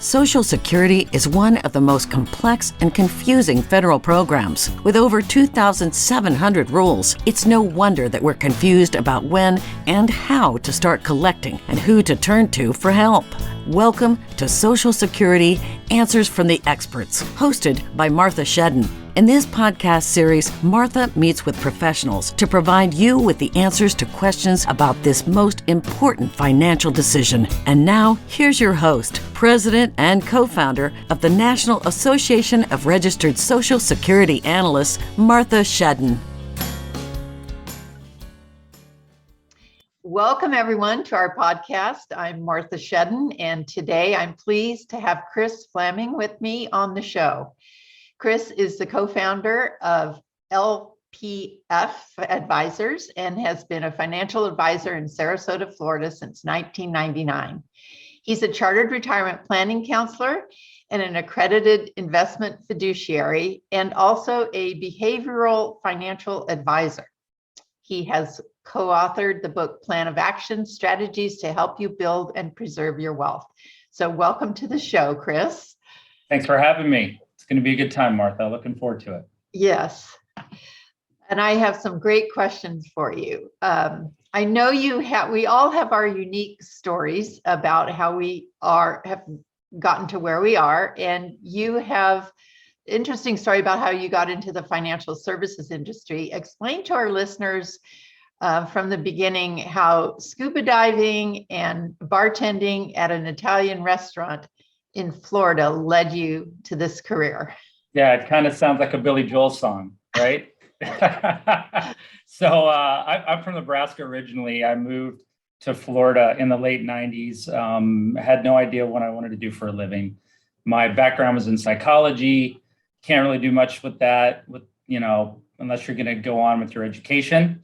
Social Security is one of the most complex and confusing federal programs. With over 2,700 rules, it's no wonder that we're confused about when and how to start collecting and who to turn to for help. Welcome to Social Security Answers from the Experts, hosted by Martha Shedden. In this podcast series, Martha meets with professionals to provide you with the answers to questions about this most important financial decision. And now, here's your host, President and co-founder of the National Association of Registered Social Security Analysts, Martha Shedden. Welcome, everyone, to our podcast. I'm Martha Shedden, and today I'm pleased to have Chris Flaming with me on the show. Chris is the co-founder of LPF Advisors and has been a financial advisor in Sarasota, Florida since 1999. He's a chartered retirement planning counselor and an accredited investment fiduciary and also a behavioral financial advisor. He has co-authored the book Plan of Action: Strategies to Help You Build and Preserve Your Wealth. So welcome to the show, Chris. Thanks for having me. It's going to be a good time, Martha. Looking forward to it. Yes. And I have some great questions for you. I know we all have our unique stories about how we have gotten to where we are. And you have an interesting story about how you got into the financial services industry. Explain to our listeners from the beginning how scuba diving and bartending at an Italian restaurant in Florida led you to this career. Yeah, it kind of sounds like a Billy Joel song, right? So I'm from Nebraska originally. I moved to Florida in the late 90s. Had no idea what I wanted to do for a living. My background was in psychology. Can't really do much with that, unless you're going to go on with your education.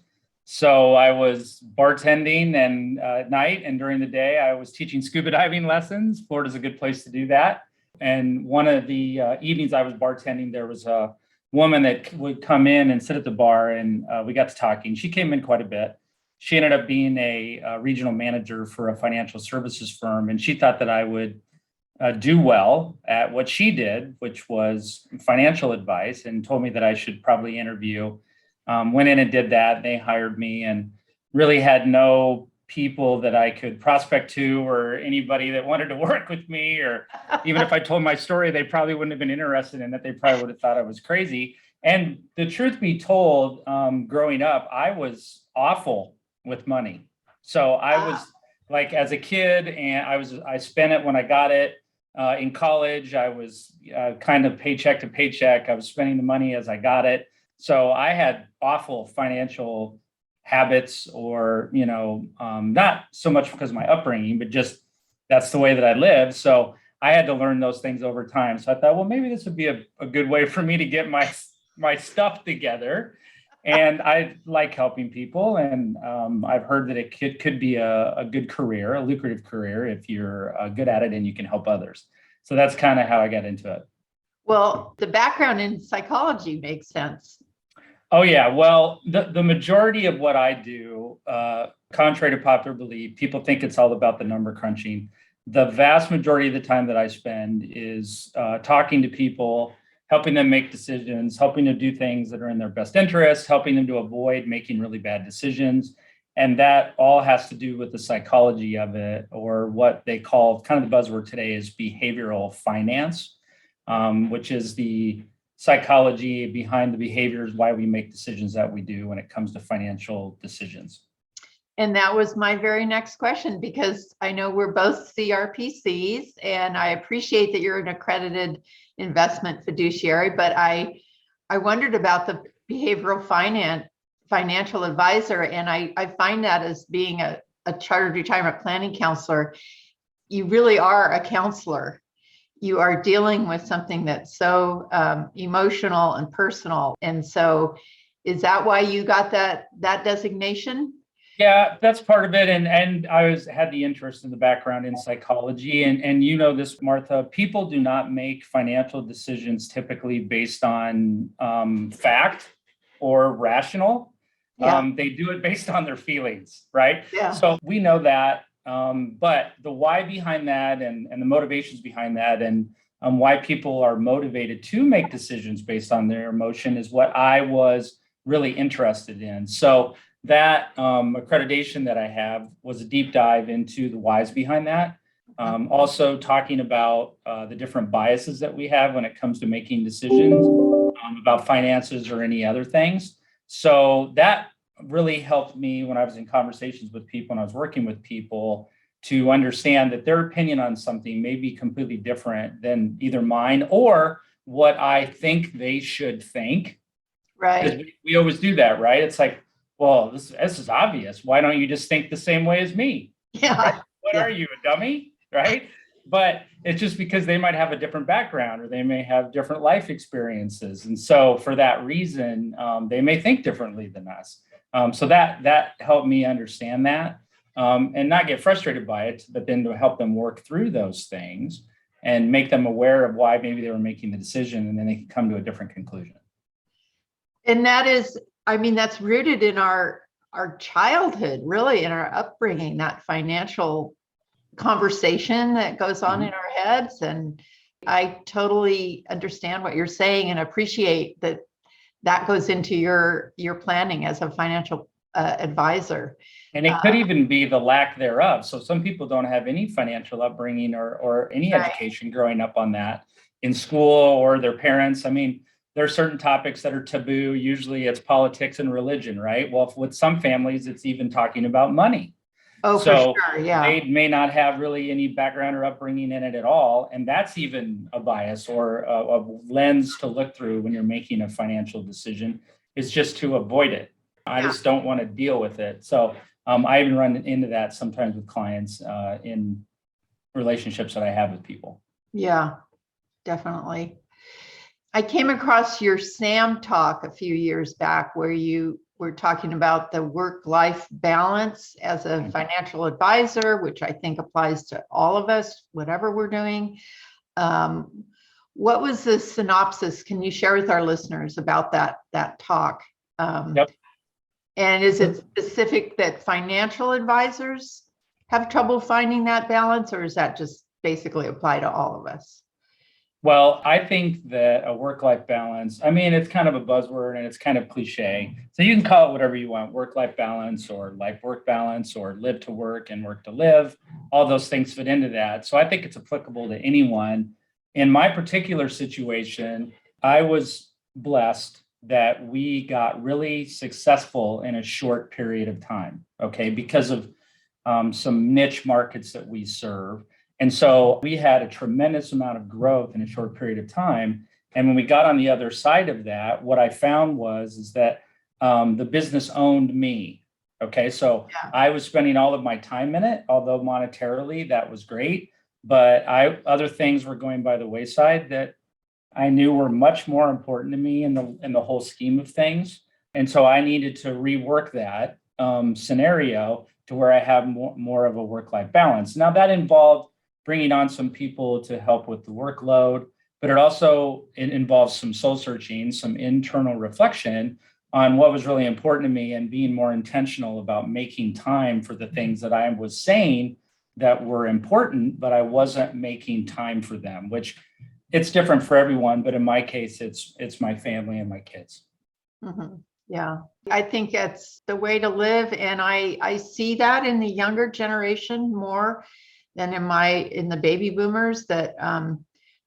So I was bartending and at night and during the day, I was teaching scuba diving lessons. Florida's a good place to do that. And one of the evenings I was bartending, there was a woman that would come in and sit at the bar, and we got to talking. She came in quite a bit. She ended up being a regional manager for a financial services firm, and she thought that I would do well at what she did, which was financial advice, and told me that I should probably interview. Went in and did that. They hired me and really had no people that I could prospect to or anybody that wanted to work with me, or even if I told my story, they probably wouldn't have been interested in it. They probably would have thought I was crazy. And the truth be told, growing up, I was awful with money. So I was like, as a kid, and I spent it when I got it. In college, I was kind of paycheck to paycheck. I was spending the money as I got it. So I had awful financial habits, or, not so much because of my upbringing, but just that's the way that I lived. So I had to learn those things over time. So I thought, well, maybe this would be a good way for me to get my stuff together. And I like helping people. And I've heard that it could be a good career, a lucrative career, if you're good at it and you can help others. So that's kind of how I got into it. Well, the background in psychology makes sense. Oh, yeah. Well, the majority of what I do, contrary to popular belief, people think it's all about the number crunching. The vast majority of the time that I spend is talking to people, helping them make decisions, helping them do things that are in their best interest, helping them to avoid making really bad decisions. And that all has to do with the psychology of it, or what they call, kind of the buzzword today is behavioral finance, which is the psychology behind the behaviors, why we make decisions that we do when it comes to financial decisions. And that was my very next question, because I know we're both CRPCs, and I appreciate that you're an accredited investment fiduciary, but I wondered about the behavioral financial advisor, and I find that as being a chartered retirement planning counselor, you really are a counselor. You are dealing with something that's so emotional and personal. And so is that why you got that designation? Yeah, that's part of it. And I had the interest in the background in psychology. And you know this, Martha, people do not make financial decisions typically based on fact or rational. Yeah. They do it based on their feelings, right? Yeah. So we know that. But the why behind that and the motivations behind that and why people are motivated to make decisions based on their emotion is what I was really interested in. So that accreditation that I have was a deep dive into the whys behind that. Also talking about the different biases that we have when it comes to making decisions about finances or any other things. So that really helped me when I was in conversations with people and I was working with people to understand that their opinion on something may be completely different than either mine or what I think they should think. Right. We always do that, right? It's like, well, this is obvious. Why don't you just think the same way as me? Yeah. Right? What are you, a dummy? Right? But it's just because they might have a different background or they may have different life experiences. And so for that reason, they may think differently than us. So that helped me understand that and not get frustrated by it, but then to help them work through those things and make them aware of why maybe they were making the decision, and then they can come to a different conclusion. And that is, I mean, that's rooted in our childhood, really, in our upbringing, that financial conversation that goes on in our heads. And I totally understand what you're saying and appreciate that goes into your planning as a financial advisor. And it could even be the lack thereof. So some people don't have any financial upbringing or any education growing up on that in school or their parents. I mean, there are certain topics that are taboo. Usually it's politics and religion, right? Well, with some families, it's even talking about money. Oh, so for sure, yeah. They may not have really any background or upbringing in it at all. And that's even a bias or a lens to look through when you're making a financial decision, is just to avoid it. I just don't want to deal with it. So I even run into that sometimes with clients in relationships that I have with people. Yeah, definitely. I came across your SAM talk a few years back where you were talking about the work-life balance as a financial advisor, which I think applies to all of us, whatever we're doing. What was the synopsis? Can you share with our listeners about that talk? Yep. And is it specific that financial advisors have trouble finding that balance, or is that just basically apply to all of us? Well, I think that a work-life balance, I mean, it's kind of a buzzword and it's kind of cliche. So you can call it whatever you want, work-life balance or life-work balance or live to work and work to live. All those things fit into that. So I think it's applicable to anyone. In my particular situation, I was blessed that we got really successful in a short period of time, okay, because of some niche markets that we serve. And so we had a tremendous amount of growth in a short period of time. And when we got on the other side of that, what I found is that the business owned me. Okay, so I was spending all of my time in it, although monetarily that was great, but other things were going by the wayside that I knew were much more important to me in the whole scheme of things. And so I needed to rework that scenario to where I have more of a work-life balance. Now that involved bringing on some people to help with the workload, but it involves some soul searching, some internal reflection on what was really important to me and being more intentional about making time for the things that I was saying that were important, but I wasn't making time for them, which it's different for everyone. But in my case, it's my family and my kids. Mm-hmm. Yeah, I think that's the way to live. And I see that in the younger generation more than in the baby boomers, that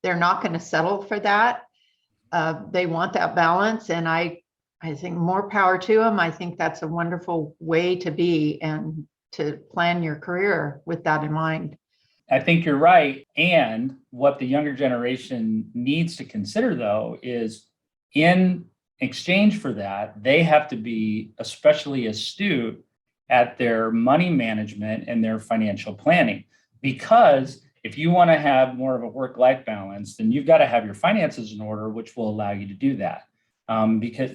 they're not going to settle for that. They want that balance. And I think more power to them. I think that's a wonderful way to be and to plan your career with that in mind. I think you're right. And what the younger generation needs to consider, though, is in exchange for that, they have to be especially astute at their money management and their financial planning. Because if you want to have more of a work-life balance, then you've got to have your finances in order, which will allow you to do that. Because,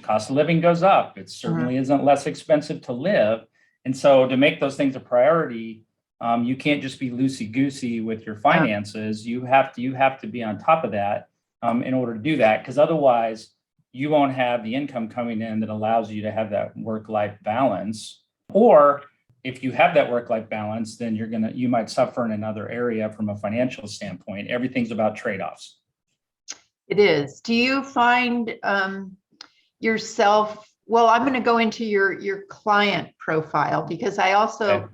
cost of living goes up. It certainly isn't less expensive to live. And so to make those things a priority, you can't just be loosey-goosey with your finances. You have to be on top of that in order to do that, because otherwise you won't have the income coming in that allows you to have that work-life balance. Or if you have that work-life balance, then you might suffer in another area from a financial standpoint. Everything's about trade-offs. It is. Do you find yourself, well, I'm going to go into your client profile, because I also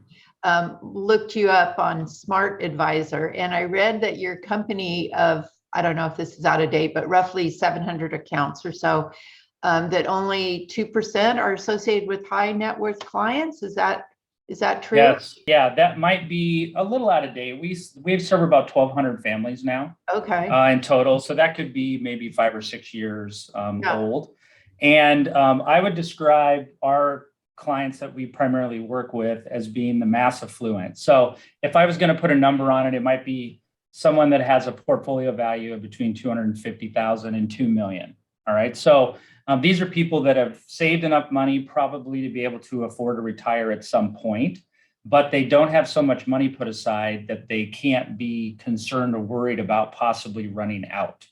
looked you up on Smart Advisor, and I read that your company of, I don't know if this is out of date, but roughly 700 accounts or so, that only 2% are associated with high net worth clients. Is that true? Yes. Yeah, that might be a little out of date. We've served about 1,200 families now. Okay. In total. So that could be maybe 5 or 6 years Yeah. old. And I would describe our clients that we primarily work with as being the mass affluent. So if I was going to put a number on it, it might be someone that has a portfolio value of between 250,000 and 2 million. All right. So these are people that have saved enough money probably to be able to afford to retire at some point, but they don't have so much money put aside that they can't be concerned or worried about possibly running out.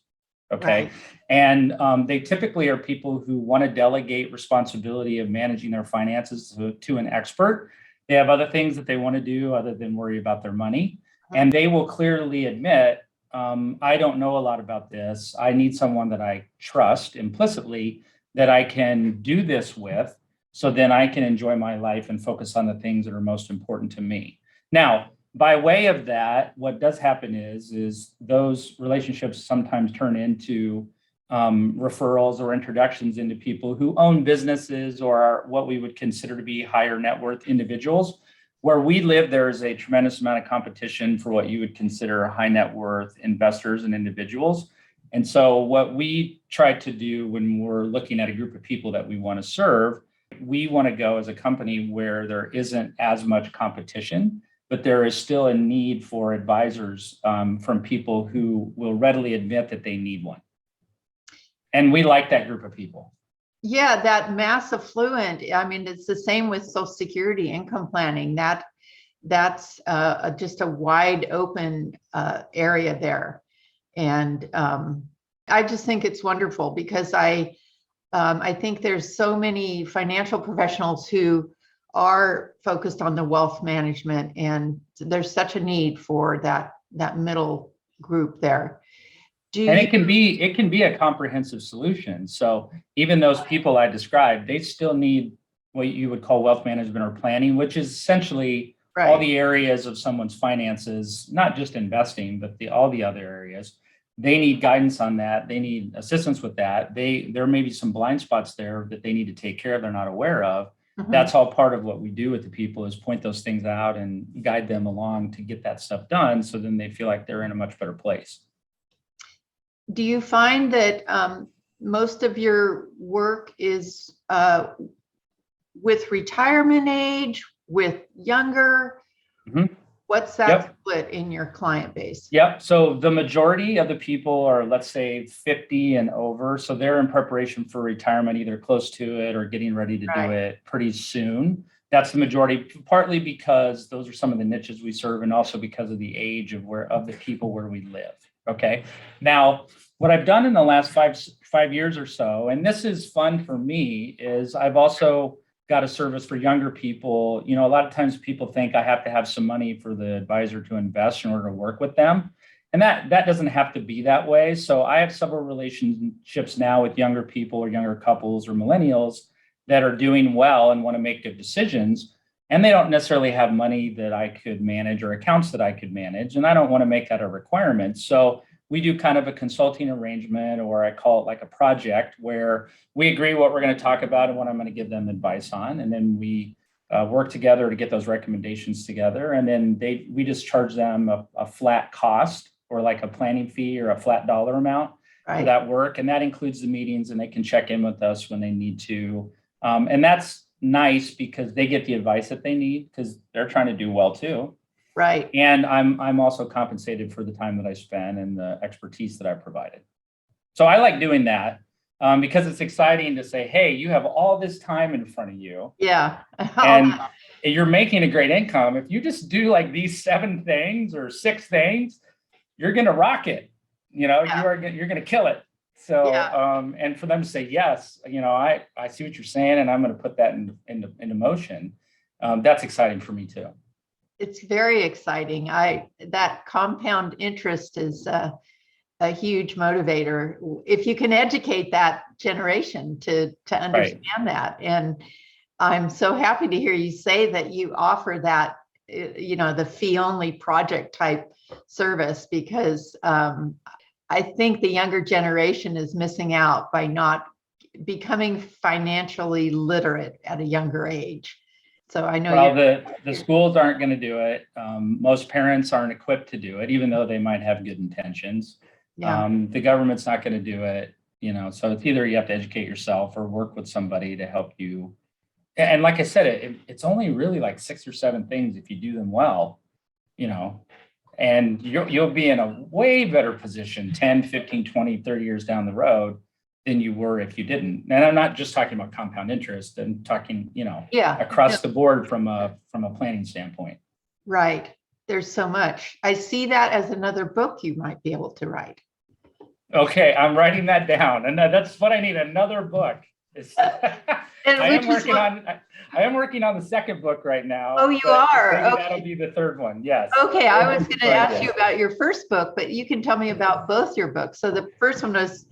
Okay. Right. And they typically are people who want to delegate responsibility of managing their finances to an expert. They have other things that they want to do other than worry about their money. And they will clearly admit, I don't know a lot about this. I need someone that I trust implicitly that I can do this with, so then I can enjoy my life and focus on the things that are most important to me. Now, by way of that, what does happen is those relationships sometimes turn into referrals or introductions into people who own businesses or are what we would consider to be higher net worth individuals. Where we live, there is a tremendous amount of competition for what you would consider high net worth investors and individuals. And so what we try to do when we're looking at a group of people that we want to serve, we want to go as a company where there isn't as much competition, but there is still a need for advisors from people who will readily admit that they need one. And we like that group of people. Yeah, that mass affluent. I mean, it's the same with Social Security income planning. That's just a wide open area there, and I just think it's wonderful because I think there's so many financial professionals who are focused on the wealth management, and there's such a need for that middle group there. And it can be a comprehensive solution. So even those people I described, they still need what you would call wealth management or planning, which is essentially all the areas of someone's finances, not just investing, but all the other areas. They need guidance on that. They need assistance with that. There may be some blind spots there that they need to take care of, they're not aware of. Mm-hmm. That's all part of what we do with the people, is point those things out and guide them along to get that stuff done. So then they feel like they're in a much better place. Do you find that most of your work is with retirement age, with younger? Mm-hmm. What's that split in your client base? Yep. So the majority of the people are, let's say, 50 and over. So they're in preparation for retirement, either close to it or getting ready to do it pretty soon. That's the majority, partly because those are some of the niches we serve, and also because of the age of the people where we live. Okay. Now, what I've done in the last five years or so, and this is fun for me, is I've also got a service for younger people. You know, a lot of times people think I have to have some money for the advisor to invest in order to work with them. And that doesn't have to be that way. So I have several relationships now with younger people or younger couples or millennials that are doing well and want to make good decisions. And they don't necessarily have money that I could manage or accounts that I could manage. And I don't want to make that a requirement. So we do kind of a consulting arrangement, or I call it like a project, where we agree what we're going to talk about and what I'm going to give them advice on. And then we work together to get those recommendations together. And then we just charge them a flat cost, or like a planning fee or a flat dollar amount for that work. And that includes the meetings, and they can check in with us when they need to. And that's nice because they get the advice that they need, because they're trying to do well too. Right. And I'm also compensated for the time that I spend and the expertise that I provided. So I like doing that because it's exciting to say, hey, you have all this time in front of you. Yeah. And you're making a great income. If you just do like these 7 things or 6 things, you're going to rock it. You know, you're going to kill it. So, and for them to say, yes, you know, I see what you're saying, and I'm going to put that into motion. that's exciting for me too. It's very exciting. That compound interest is a huge motivator. If you can educate that generation to understand that. And I'm so happy to hear you say that you offer that, the fee only project type service, because I think the younger generation is missing out by not becoming financially literate at a younger age. So I know the schools aren't going to do it. Most parents aren't equipped to do it, even though they might have good intentions. Yeah. The government's not going to do it, so it's either you have to educate yourself or work with somebody to help you. And like I said, it's only really like 6 or 7 things if you do them well, and you'll be in a way better position 10, 15, 20, 30 years down the road than you were if you didn't. And I'm not just talking about compound interest. I'm talking, across the board from a planning standpoint. Right. There's so much. I see that as another book you might be able to write. Okay, I'm writing that down, and that's what I need. Another book. I am working on the second book right now. Oh, you are? Okay. That'll be the third one. Yes. Okay, I was going to ask you about your first book, but you can tell me about both your books. So the first one was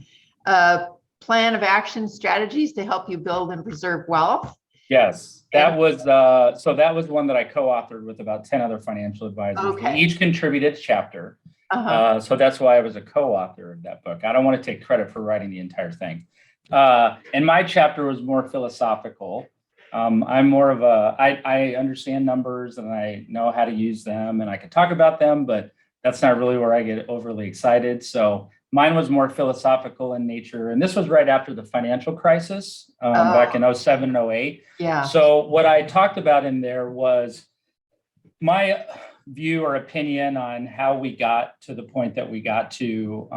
Plan of Action Strategies to Help You Build and Preserve Wealth. Yes, that was one that I co-authored with about 10 other financial advisors. Okay. We each contributed a chapter. Uh-huh. So that's why I was a co-author of that book. I don't want to take credit for writing the entire thing. And my chapter was more philosophical. I'm more of I understand numbers and I know how to use them and I can talk about them, but that's not really where I get overly excited. So mine was more philosophical in nature. And this was right after the financial crisis back in 07 and 08. Yeah. So what I talked about in there was my view or opinion on how we got to the point that we got to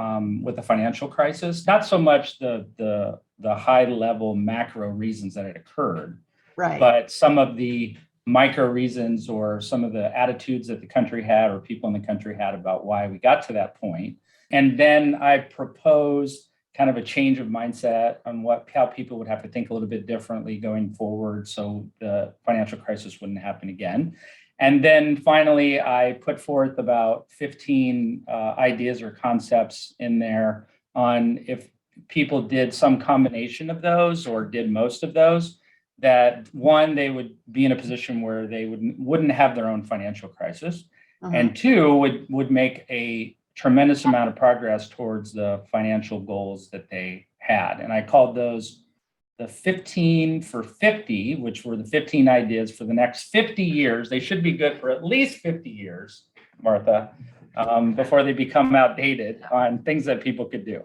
with the financial crisis. Not so much the high level macro reasons that it occurred, right, but some of the micro reasons or some of the attitudes that the country had or people in the country had about why we got to that point. And then I proposed kind of a change of mindset on how people would have to think a little bit differently going forward so the financial crisis wouldn't happen again. And then finally, I put forth about 15 ideas or concepts in there on if people did some combination of those or did most of those, that one, they would be in a position where they wouldn't have their own financial crisis. Uh-huh. And two, would make a tremendous amount of progress towards the financial goals that they had. And I called those the 15 for 50, which were the 15 ideas for the next 50 years. They should be good for at least 50 years, Martha, before they become outdated on things that people could do.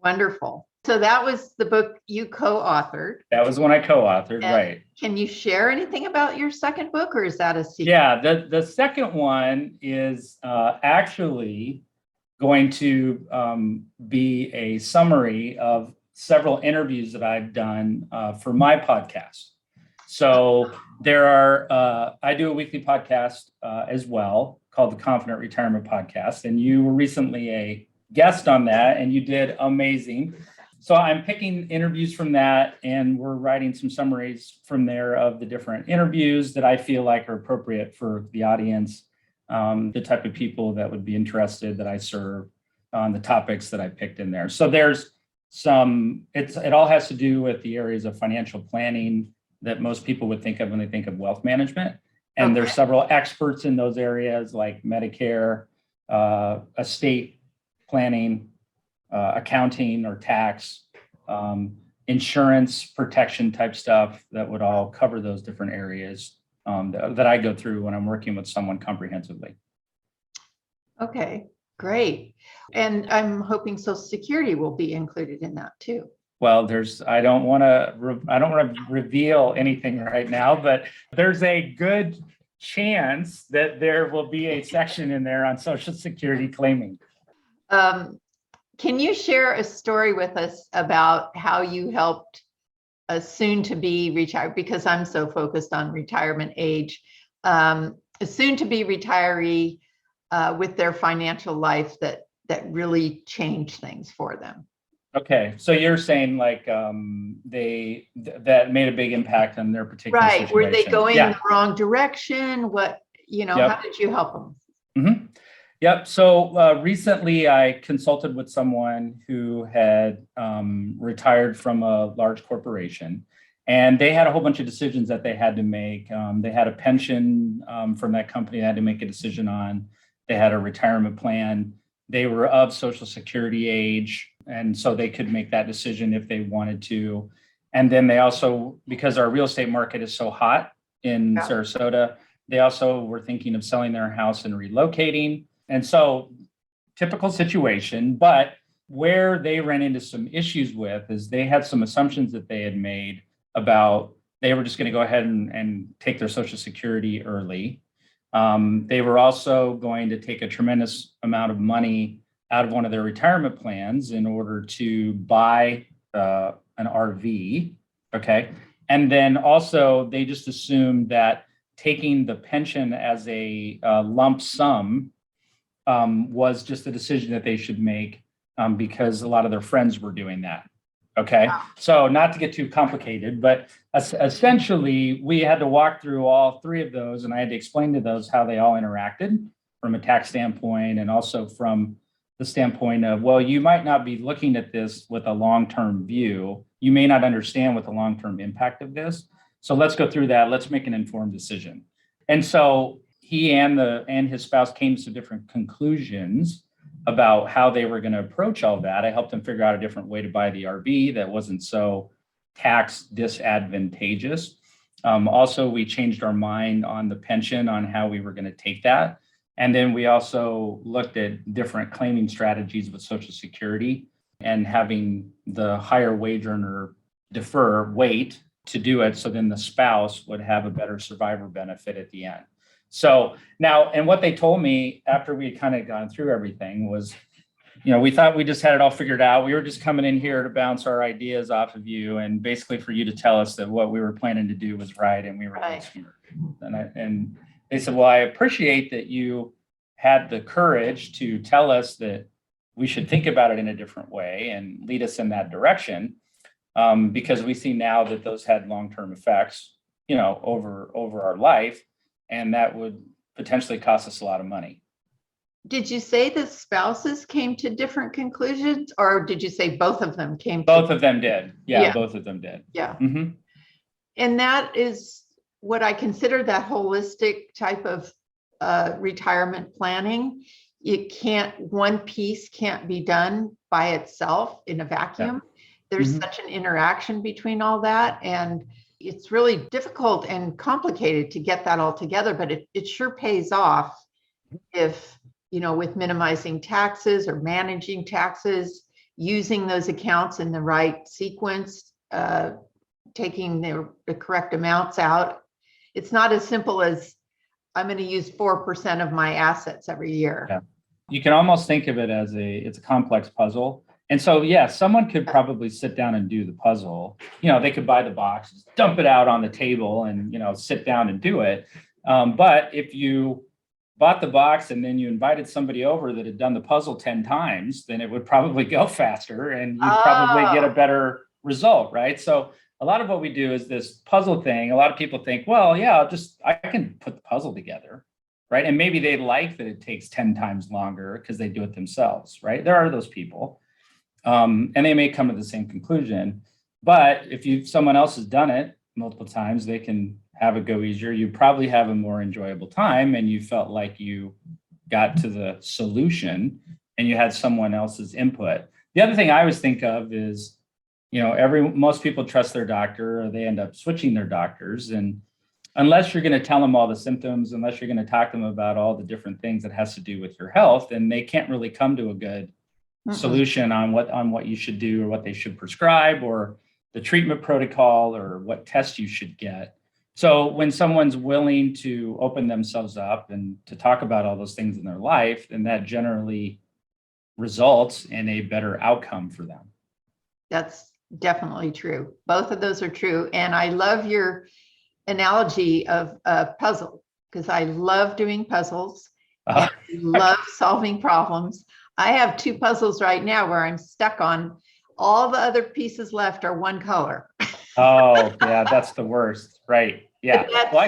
Wonderful. So that was the book you co-authored. That was when I co-authored, and right. Can you share anything about your second book, or is that a secret? Yeah, the second one is actually going to be a summary of several interviews that I've done for my podcast. So there are, I do a weekly podcast as well called the Confident Retirement Podcast. And you were recently a guest on that and you did amazing. So I'm picking interviews from that and we're writing some summaries from there of the different interviews that I feel like are appropriate for the audience, the type of people that would be interested that I serve on the topics that I picked in there. So there's it all has to do with the areas of financial planning that most people would think of when they think of wealth management. And there's several experts in those areas like Medicare, estate planning, accounting or tax, insurance protection type stuff that would all cover those different areas that I go through when I'm working with someone comprehensively. Okay. Great. And I'm hoping Social Security will be included in that too. Well, I don't want to reveal anything right now, but there's a good chance that there will be a section in there on Social Security claiming. Can you share a story with us about how you helped a soon-to-be retired, because I'm so focused on retirement age, a soon-to-be retiree with their financial life that really changed things for them? Okay, so you're saying like that made a big impact on their particular Right. situation. Were they going Yeah. the wrong direction? What, Yep. how did you help them? Mm-hmm. Yep. So recently I consulted with someone who had retired from a large corporation, and they had a whole bunch of decisions that they had to make. They had a pension from that company they had to make a decision on. They had a retirement plan. They were of Social Security age, and so they could make that decision if they wanted to. And then they also, because our real estate market is so hot in Sarasota, they also were thinking of selling their house and relocating. And so, typical situation, but where they ran into some issues with is they had some assumptions that they had made about they were just going to go ahead and take their Social Security early. They were also going to take a tremendous amount of money out of one of their retirement plans in order to buy an RV. Okay. And then also, they just assumed that taking the pension as a lump sum was just a decision that they should make because a lot of their friends were doing that. Okay. So not to get too complicated, but essentially we had to walk through all three of those, and I had to explain to those how they all interacted from a tax standpoint and also from the standpoint of, well, you might not be looking at this with a long-term view. You may not understand what the long-term impact of this. So let's go through that. Let's make an informed decision. And so he and his spouse came to different conclusions about how they were going to approach all that. I helped them figure out a different way to buy the RV that wasn't so tax disadvantageous. Also, we changed our mind on the pension, on how we were going to take that. And then we also looked at different claiming strategies with Social Security and having the higher wage earner wait to do it. So then the spouse would have a better survivor benefit at the end. So now, and what they told me after we had kind of gone through everything was, we thought we just had it all figured out. We were just coming in here to bounce our ideas off of you and basically for you to tell us that what we were planning to do was right and we were listening. And they said, well, I appreciate that you had the courage to tell us that we should think about it in a different way and lead us in that direction, because we see now that those had long-term effects, over our life. And that would potentially cost us a lot of money. Did you say the spouses came to different conclusions, or did you say both of them came? Both of them did. Yeah, both of them did. Yeah. Mm-hmm. And that is what I consider that holistic type of retirement planning. One piece can't be done by itself in a vacuum. Yeah. There's such an interaction between all that. And it's really difficult and complicated to get that all together, but it sure pays off if, with minimizing taxes or managing taxes, using those accounts in the right sequence, taking the correct amounts out. It's not as simple as I'm going to use 4% of my assets every year. Yeah. You can almost think of it as it's a complex puzzle. And so, yeah, someone could probably sit down and do the puzzle. They could buy the box, dump it out on the table and, sit down and do it. But if you bought the box and then you invited somebody over that had done the puzzle 10 times, then it would probably go faster and you'd probably get a better result, right? So a lot of what we do is this puzzle thing. A lot of people think, well, yeah, I can put the puzzle together, right? And maybe they like that it takes 10 times longer because they do it themselves, right? There are those people. And they may come to the same conclusion, but if someone else has done it multiple times, they can have it go easier. You probably have a more enjoyable time and you felt like you got to the solution and you had someone else's input. The other thing I always think of is, most people trust their doctor or they end up switching their doctors. And unless you're going to tell them all the symptoms, unless you're going to talk to them about all the different things that has to do with your health, then they can't really come to a good solution on what you should do or what they should prescribe or the treatment protocol or what tests you should get. So when someone's willing to open themselves up and to talk about all those things in their life, then that generally results in a better outcome for them. That's definitely true. Both of those are true. And I love your analogy of a puzzle because I love doing puzzles. And I love solving problems. I have two puzzles right now where I'm stuck on all the other pieces left are one color. Oh, yeah, that's the worst. Right. Yeah. That's- Well,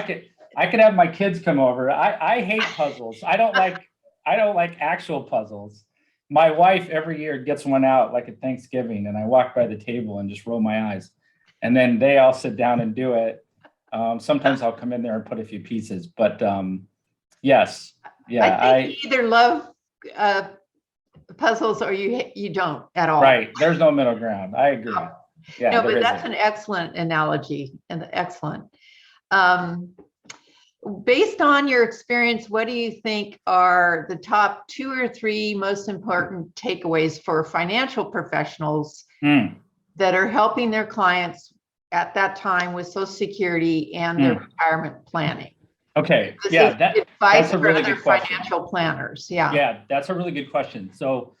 I could have my kids come over. I hate puzzles. I don't like actual puzzles. My wife every year gets one out like at Thanksgiving, and I walk by the table and just roll my eyes. And then they all sit down and do it. Sometimes I'll come in there and put a few pieces, but yes. Yeah. I think you either love puzzles or you don't at all. Right. There's no middle ground. I agree. Yeah. No, but there that's isn't. an excellent analogy and excellent. Based on your experience, what do you think are the top 2 or 3 most important takeaways for financial professionals that are helping their clients at that time with Social Security and their retirement planning? Okay. This Yeah. is That's advice a for really other good question. financial planners. Yeah. Yeah, that's a really good question. So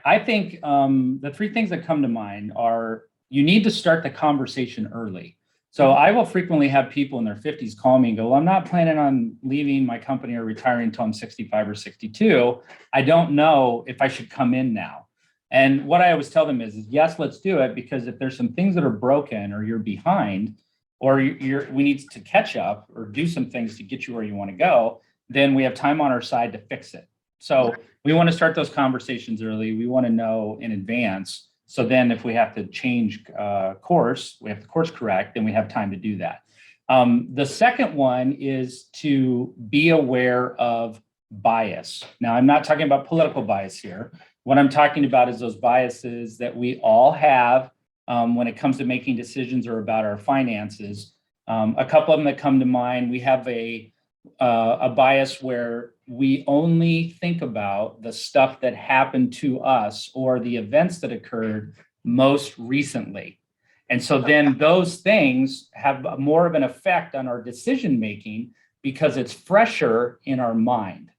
I think the 3 things that come to mind are you need to start the conversation early. So I will frequently have people in their 50s call me and go, well, I'm not planning on leaving my company or retiring until I'm 65 or 62. I don't know if I should come in now. And what I always tell them is yes, let's do it, because if there's some things that are broken or you're behind or we need to catch up or do some things to get you where you want to go, then we have time on our side to fix it. So we want to start those conversations early. We want to know in advance. So then if we have to change course, we have to course correct, then we have time to do that. The second one is to be aware of bias. Now, I'm not talking about political bias here. What I'm talking about is those biases that we all have when it comes to making decisions or about our finances. A couple of them that come to mind, we have a bias where we only think about the stuff that happened to us or the events that occurred most recently. And so then those things have more of an effect on our decision making because it's fresher in our mind.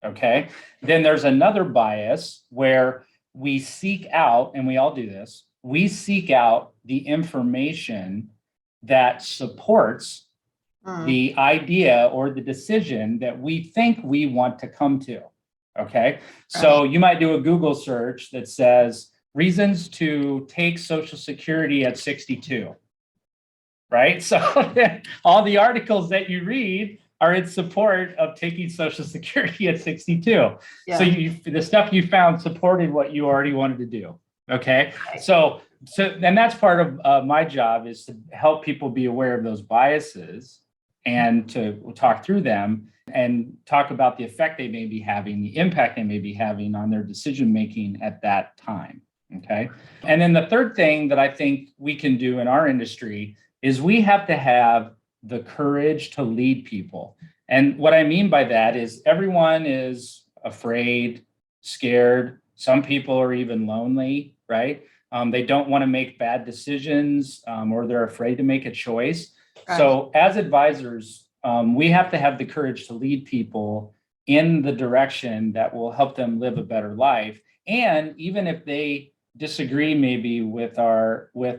Okay. Then there's another bias where we seek out, and we all do this, we seek out the information that supports the idea or the decision that we think we want to come to. Okay. So you might do a Google search that says reasons to take Social Security at 62. Right. So all the articles that you read are in support of taking Social Security at 62. Yeah. So the stuff you found supported what you already wanted to do. Okay. So and that's part of my job, is to help people be aware of those biases and to talk through them and talk about the effect they may be having, the impact they may be having on their decision making at that time. Okay. And then the third thing that I think we can do in our industry is we have to have the courage to lead people. And what I mean by that is everyone is afraid, scared. Some people are even lonely, right? They don't want to make bad decisions or they're afraid to make a choice. Right. So as advisors, we have to have the courage to lead people in the direction that will help them live a better life. And even if they disagree maybe with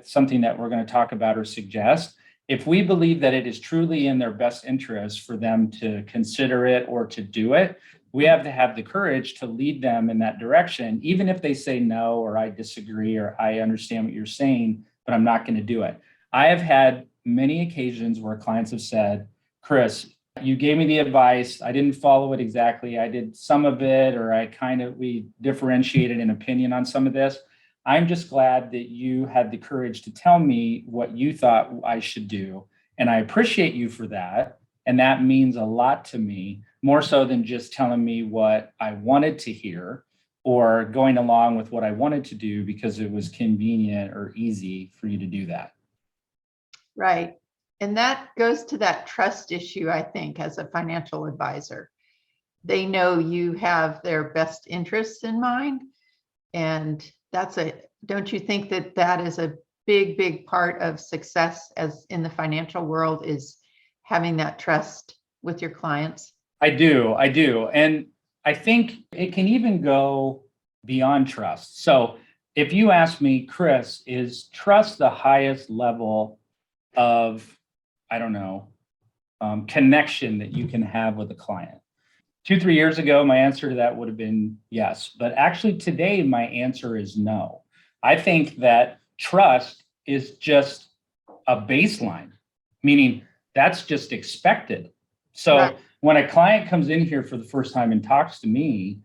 something that we're going to talk about or suggest, if we believe that it is truly in their best interest for them to consider it or to do it, we have to have the courage to lead them in that direction, even if they say no, or I disagree, or I understand what you're saying, but I'm not going to do it. I have had many occasions where clients have said, Chris, you gave me the advice. I didn't follow it exactly. I did some of it, or we differentiated an opinion on some of this. I'm just glad that you had the courage to tell me what you thought I should do. And I appreciate you for that. And that means a lot to me, more so than just telling me what I wanted to hear or going along with what I wanted to do because it was convenient or easy for you to do that. Right. And that goes to that trust issue, I think, as a financial advisor. They know you have their best interests in mind. And don't you think that is a big part of success as in the financial world, is having that trust with your clients? I do. And I think it can even go beyond trust. So if you ask me, Chris, is trust the highest level of, connection that you can have with a client? 2-3 years ago, my answer to that would have been yes. But actually today, my answer is no. I think that trust is just a baseline, meaning that's just expected. So Right. when a client comes in here for the first time and talks to me,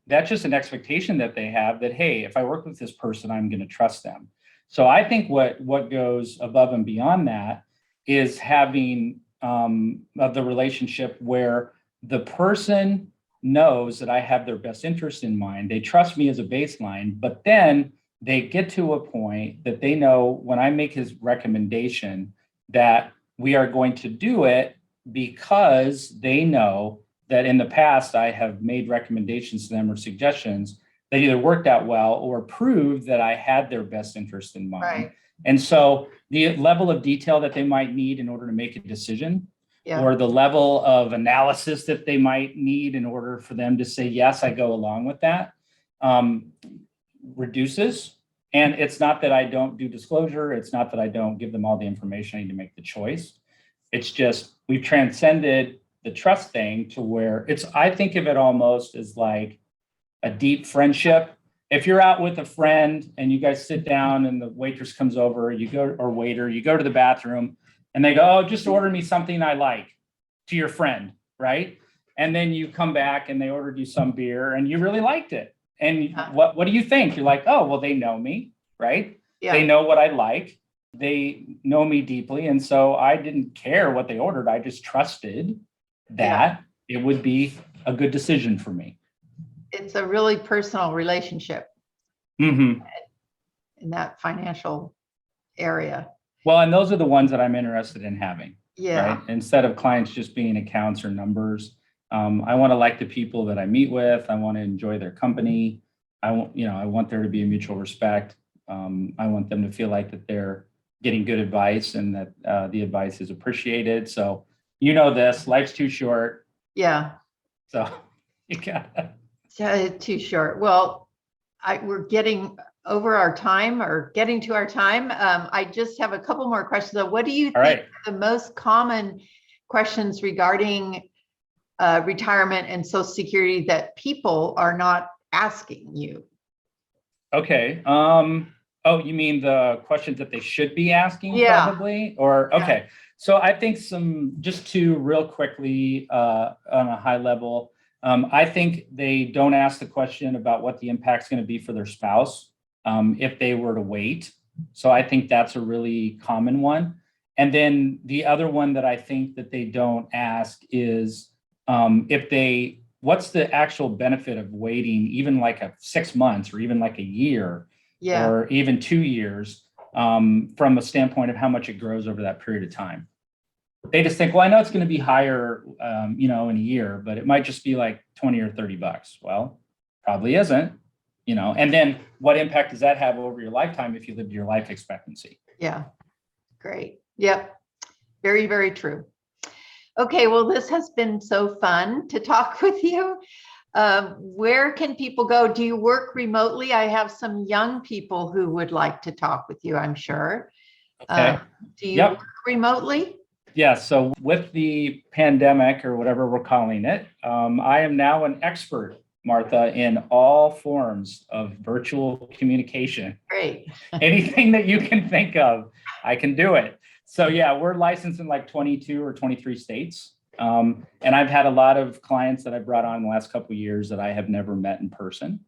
that's just an expectation that they have that, hey, if I work with this person, I'm going to trust them. So I think what goes above and beyond that is having the relationship where the person knows that I have their best interest in mind. They trust me as a baseline, but then they get to a point that they know when I make his recommendation that we are going to do it because they know that in the past I have made recommendations to them or suggestions that either worked out well or proved that I had their best interest in mind. Right. And so the level of detail that they might need in order to make a decision, Yeah. or the level of analysis that they might need in order for them to say, yes, I go along with that, reduces. And it's not that I don't do disclosure. It's not that I don't give them all the information I need to make the choice. It's just we've transcended the trust thing to where I think of it almost as like a deep friendship. If you're out with a friend and you guys sit down and the waitress comes over, you go to the bathroom and they go, oh, just order me something I like, to your friend, right? And then you come back and they ordered you some beer and you really liked it. And what do you think? You're like, oh, well, they know me, right? Yeah. They know what I like. They know me deeply. And so I didn't care what they ordered. I just trusted that it would be a good decision for me. It's a really personal relationship Mm-hmm. in that financial area. Well, and those are the ones that I'm interested in having. Yeah. Right? Instead of clients just being accounts or numbers, I want to like the people that I meet with. I want to enjoy their company. I want there to be a mutual respect. I want them to feel like that they're getting good advice and that the advice is appreciated. So this, life's too short. Yeah. So you gotta. Too short. Well, we're getting over our time or getting to our time. I just have a couple more questions. So what do you think are the most common questions regarding retirement and Social Security that people are not asking you? Okay. Oh, you mean the questions that they should be asking probably? Or, okay. So I think just to real quickly on a high level, I think they don't ask the question about what the impact's going to be for their spouse if they were to wait. So I think that's a really common one. And then the other one that I think that they don't ask is what's the actual benefit of waiting even like 6 months or even like a year or even 2 years from a standpoint of how much it grows over that period of time. They just think, well, I know it's going to be higher, in a year, but it might just be like $20 or $30. Well, probably isn't, and then what impact does that have over your lifetime if you lived your life expectancy? Yeah. Great. Yep. Very, very true. Okay. Well, this has been so fun to talk with you. Where can people go? Do you work remotely? I have some young people who would like to talk with you, I'm sure. Okay. Do you work remotely? Yeah. So with the pandemic or whatever we're calling it, I am now an expert, Martha, in all forms of virtual communication. Great. Anything that you can think of, I can do it. So yeah, we're licensed in like 22 or 23 states. And I've had a lot of clients that I brought on in the last couple of years that I have never met in person.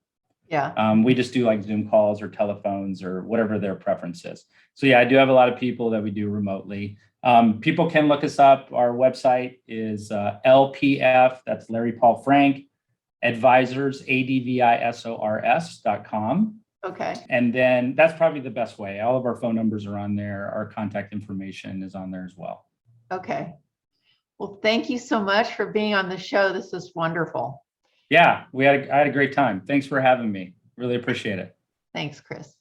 Yeah. We just do like Zoom calls or telephones or whatever their preference is. So yeah, I do have a lot of people that we do remotely. People can look us up. Our website is LPF, that's Larry Paul Frank, advisors, advisors.com. Okay. And then that's probably the best way. All of our phone numbers are on there. Our contact information is on there as well. Okay. Well, thank you so much for being on the show. This is wonderful. Yeah, I had a great time. Thanks for having me. Really appreciate it. Thanks, Chris.